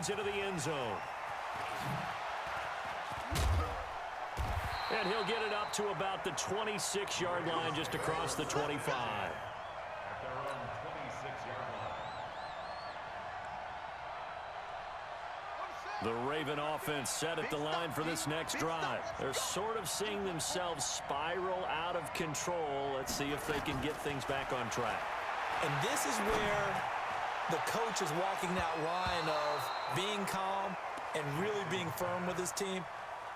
runs into the end zone. And he'll get it up to about the 26-yard line, just across the 25. The Raven offense set at the line for this next drive. They're sort of seeing themselves spiral out of control. Let's see if they can get things back on track. And this is where the coach is walking that line of being calm and really being firm with his team.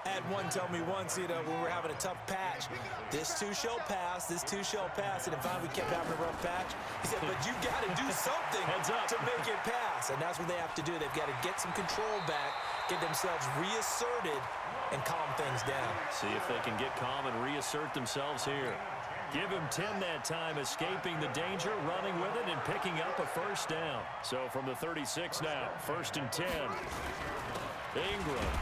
I had one tell me once, when we were having a tough patch, this too shall pass, this too shall pass, and finally we kept having a rough patch. He said, but you got to do something to make it pass, and that's what they have to do. They've got to get some control back, get themselves reasserted, and calm things down. See if they can get calm and reassert themselves here. Give him 10 that time, escaping the danger, running with it, and picking up a first down. So from the 36 now, 1st and 10. Ingram.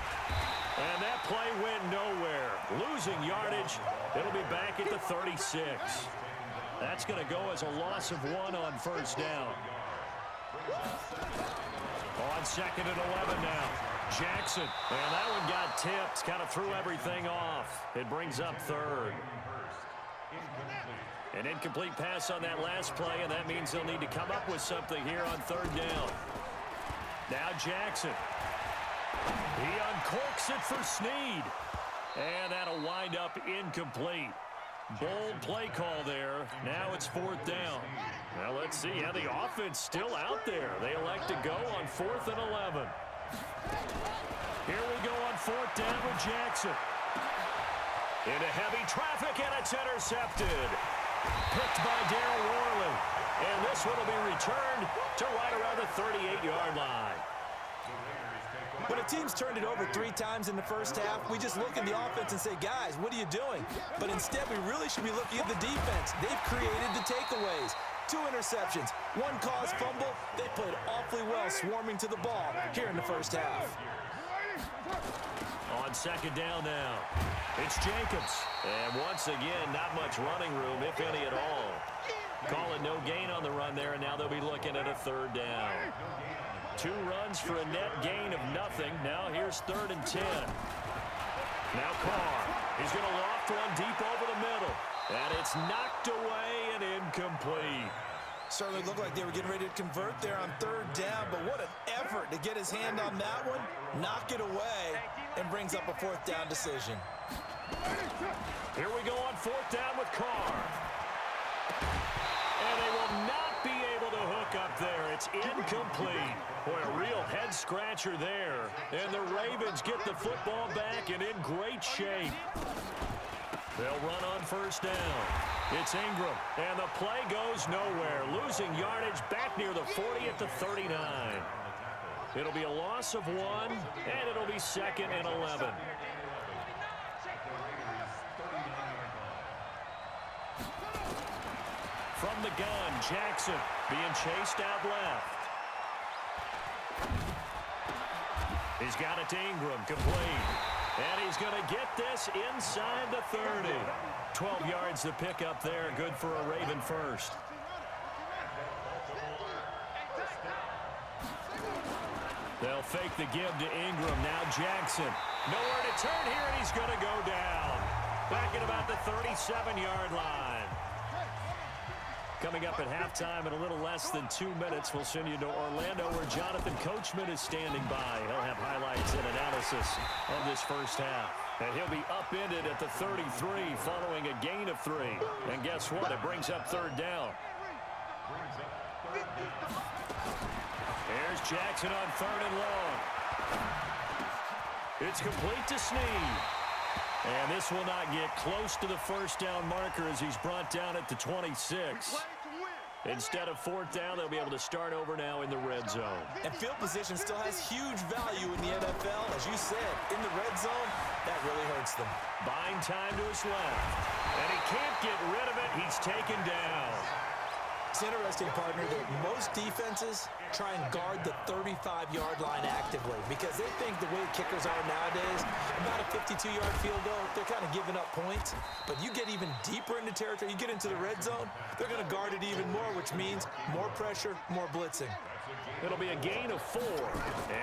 And that play went nowhere. Losing yardage. It'll be back at the 36. That's going to go as a loss of 1 on 1st down. On 2nd and 11 now. Jackson. And that one got tipped. Kind of threw everything off. It brings up 3rd. An incomplete pass on that last play, and that means they'll need to come up with something here on 3rd down. Now Jackson. He uncorks it for Snead. And that'll wind up incomplete. Bold play call there. Now it's 4th down. Now let's see. Yeah, the offense still out there. They elect to go on 4th and 11. Here we go on 4th down with Jackson. Into heavy traffic, and it's intercepted. Picked by Darryl Worley. And this one will be returned to right around the 38-yard line. When a team's turned it over 3 times in the first half, we just look at the offense and say, guys, what are you doing? But instead, we really should be looking at the defense. They've created the takeaways. 2 interceptions, 1 caused fumble. They played awfully well swarming to the ball here in the first half. On 2nd down now, it's Jacobs. And once again, not much running room, if any at all. Calling no gain on the run there, and now they'll be looking at a 3rd down. 2 runs for a net gain of nothing. Now here's 3rd and 10. Now Carr. He's going to loft one deep over the middle. And it's knocked away and incomplete. Certainly looked like they were getting ready to convert there on 3rd down, but what an effort to get his hand on that one, knock it away, and brings up a 4th down decision. Here we go on 4th down with Carr. And they will not be able to hook up there. It's incomplete. Boy, a real head-scratcher there. And the Ravens get the football back and in great shape. They'll run on 1st down. It's Ingram, and the play goes nowhere. Losing yardage back near the 40 at the 39. It'll be a loss of 1, and it'll be 2nd and 11. From the gun, Jackson being chased out left. He's got it to Ingram, complete. And he's going to get this inside the 30. 12 yards to pick up there, good for a Raven first. They'll fake the give to Ingram. Now Jackson. Nowhere to turn here, and he's going to go down. Back at about the 37-yard line. Coming up at halftime in a little less than 2 minutes, we'll send you to Orlando where Jonathan Coachman is standing by. He'll have highlights and analysis of this first half. And he'll be upended at the 33 following a gain of 3. And guess what? It brings up 3rd down. Here's Jackson on 3rd and long. It's complete to Snead. And this will not get close to the 1st down marker as he's brought down at the 26. Instead of 4th down, they'll be able to start over now in the red zone. And field position still has huge value in the NFL. As you said, in the red zone, that really hurts them. Buying time to his left. And he can't get rid of it. He's taken down. It's interesting, partner, that most defenses try and guard the 35-yard line actively because they think the way kickers are nowadays, about a 52-yard field goal, they're kind of giving up points. But you get even deeper into territory, you get into the red zone, they're going to guard it even more, which means more pressure, more blitzing. It'll be a gain of 4,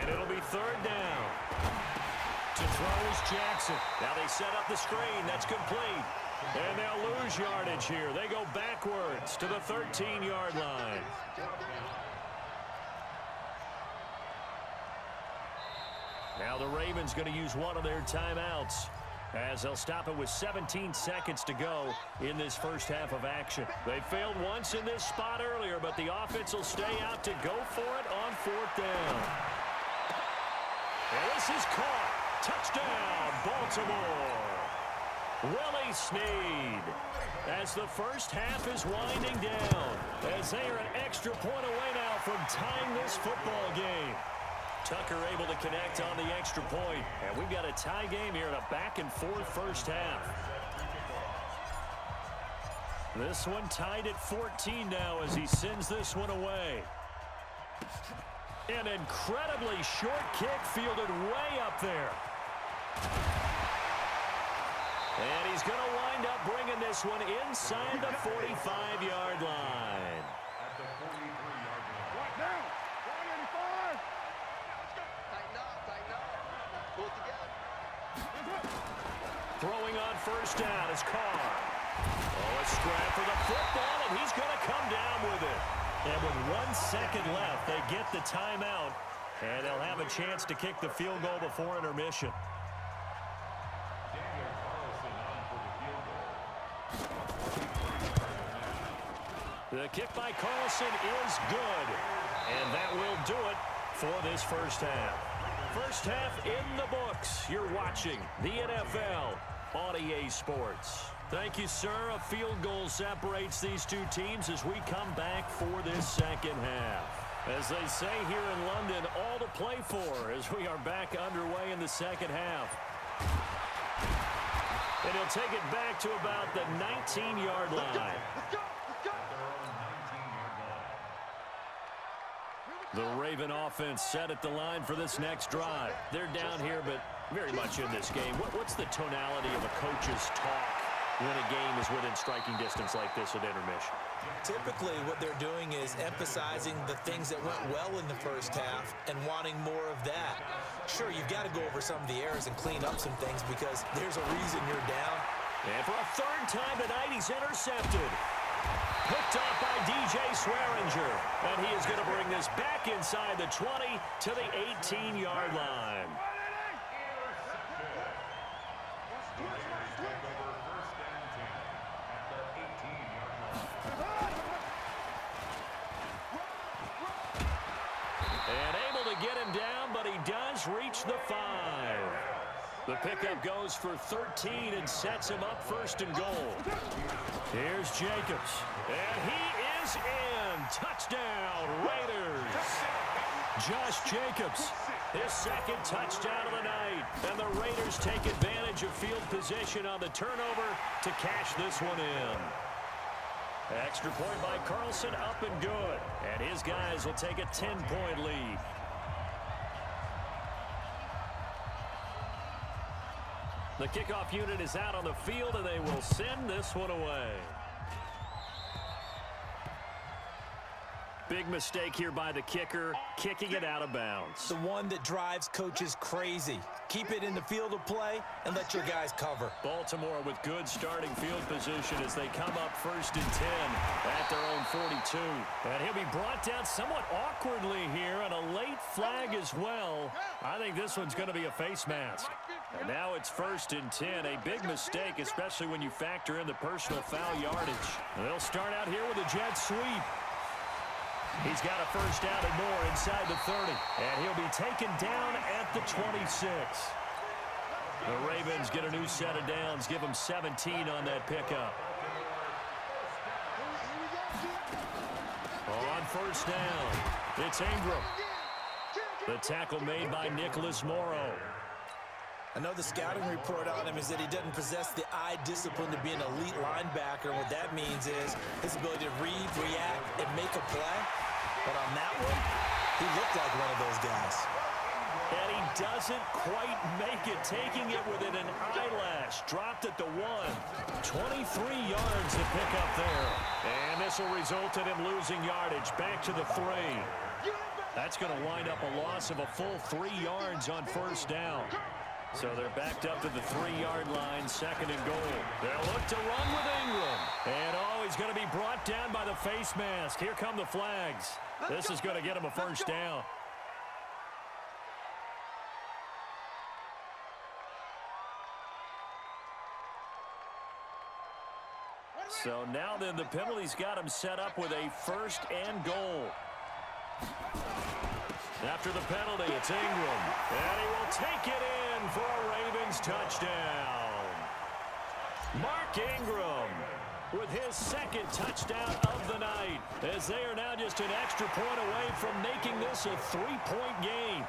and it'll be Throws Jackson. Now they set up the screen. That's complete. And they'll lose yardage here. They go backwards to the 13-yard line. Now the Ravens going to use one of their timeouts, as they'll stop it with 17 seconds to go in this first half of action. They failed once in this spot earlier, but the offense will stay out to go for it on 4th down. And this is caught. Touchdown, Baltimore. Willie Snead, as the first half is winding down, as they are an extra point away now from tying this football game. Tucker able to connect on the extra point, and we've got a tie game here in a back-and-forth first half. This one tied at 14 now as he sends this one away. An incredibly short kick fielded way up there. And he's going to wind up bringing this one inside the 45-yard line. At the 43-yard line. Right now, 185. Tighten up. Pull it together. Throwing on first down is Carr. Oh, a scrap for the football, and he's going to come down with it. And with 1 second left, they get the timeout, and they'll have a chance to kick the field goal before intermission. The kick by Carlson is good, and that will do it for this first half. First half in the books. You're watching the NFL on EA Sports. Thank you, sir. A field goal separates these two teams as we come back for this second half. As they say here in London, all to play for as we are back underway in the second half. And he'll take it back to about the 19-yard line. The Raven offense set at the line for this next drive. They're down here, but very much in this game. What's the tonality of a coach's talk when a game is within striking distance like this at intermission? Typically, what they're doing is emphasizing the things that went well in the first half and wanting more of that. Sure, you've got to go over some of the errors and clean up some things because there's a reason you're down. And for a third time tonight, he's intercepted. Picked off by DJ Swearinger. And he is going to bring this back inside the 20 to the 18-yard line. And able to get him down, but he does reach the 5. The pickup goes for 13 and sets him up first and goal. Here's Jacobs. And he is in. Touchdown, Raiders. Josh Jacobs, his second touchdown of the night. And the Raiders take advantage of field position on the turnover to cash this one in. Extra point by Carlson, up and good. And his guys will take a 10-point lead. The kickoff unit is out on the field, and they will send this one away. Big mistake here by the kicker, kicking it out of bounds. The one that drives coaches crazy. Keep it in the field of play and let your guys cover. Baltimore with good starting field position as they come up first and 10 at their own 42. And he'll be brought down somewhat awkwardly here, and a late flag as well. I think this one's going to be a face mask. And now it's first and 10. A big mistake, especially when you factor in the personal foul yardage. They'll start out here with a jet sweep. He's got a first down and more inside the 30. And he'll be taken down at the 26. The Ravens get a new set of downs. Give them 17 on that pickup. On first down, it's Ingram. The tackle made by Nicholas Morrow. I know the scouting report on him is that he doesn't possess the eye discipline to be an elite linebacker. And what that means is his ability to read, react, and make a play. But on that one, he looked like one of those guys. And he doesn't quite make it, taking it within an eyelash. Dropped at the 1. 23 yards to pick up there. And this will result in him losing yardage back to the 3. That's going to wind up a loss of a full 3 yards on first down. So they're backed up to the 3-yard line, second and goal. They'll look to run with Ingram. And, he's going to be brought down by the face mask. Here come the flags. This is going to get him a first down. So now then, the penalty's got him set up with a first and goal. After the penalty, it's Ingram. And he will take it in for a Ravens touchdown. Mark Ingram with his second touchdown of the night, as they are now just an extra point away from making this a 3-point game.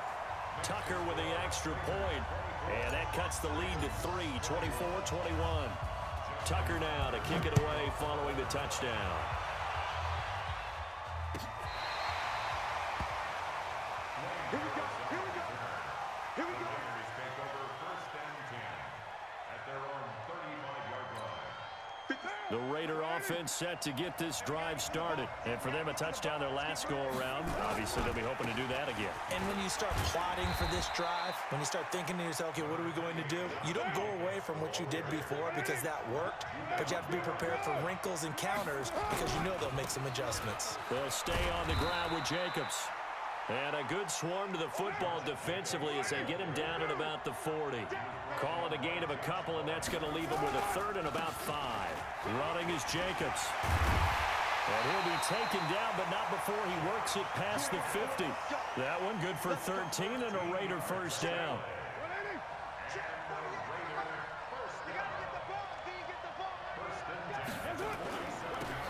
Tucker with the extra point, and that cuts the lead to 3, 24-21. Tucker now to kick it away following the touchdown. Here we go. Here we go. Here we go. Take over first and 10 at their own 35-yard line. The Raider offense set to get this drive started. And for them, a touchdown their last go-around. Obviously, they'll be hoping to do that again. And when you start plotting for this drive, when you start thinking to yourself, okay, what are we going to do? You don't go away from what you did before because that worked, but you have to be prepared for wrinkles and counters because you know they'll make some adjustments. They'll stay on the ground with Jacobs. And a good swarm to the football defensively as they get him down at about the 40. Call it a gain of a couple, and that's going to leave him with a third and about 5. Running is Jacobs. And he'll be taken down, but not before he works it past the 50. That one good for 13 and a Raider first down.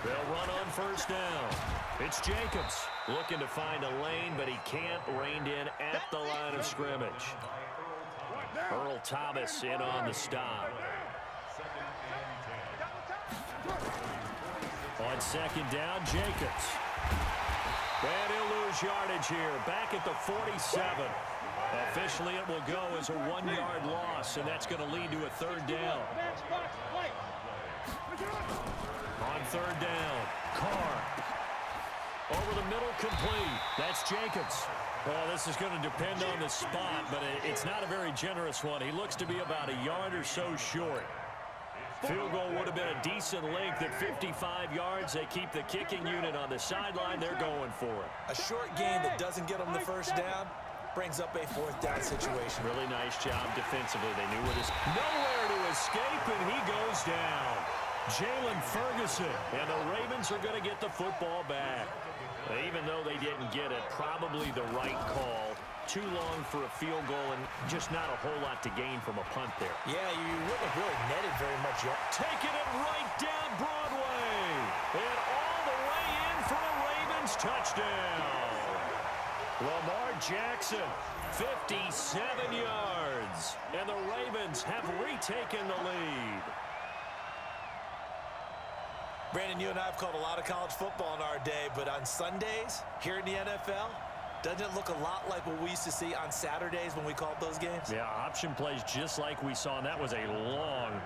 They'll run on first down. It's Jacobs looking to find a lane, but he can't. Reined in at the line of scrimmage. Earl Thomas in on the stop. On second down, Jacobs. And he'll lose yardage here. Back at the 47. Officially, it will go as a 1-yard loss, and that's going to lead to a third down. On third down, Carr. Over the middle, complete. That's Jacobs. Well, this is going to depend on the spot, but it's not a very generous one. He looks to be about a yard or so short. Field goal would have been a decent length at 55 yards. They keep the kicking unit on the sideline. They're going for it. A short gain that doesn't get them the first down brings up a fourth down situation. Really nice job defensively. They knew where this. Nowhere to escape, and he goes down. Jalen Ferguson, and the Ravens are going to get the football back. Even though they didn't get it, probably the right call. Too long for a field goal and just not a whole lot to gain from a punt there. Yeah, you wouldn't have really netted very much yet. Taking it right down Broadway. And all the way in for a Ravens touchdown. Lamarr Jackson, 57 yards. And the Ravens have retaken the lead. Brandon, you and I have called a lot of college football in our day, but on Sundays, here in the NFL, doesn't it look a lot like what we used to see on Saturdays when we called those games? Yeah, option plays just like we saw, and that was a long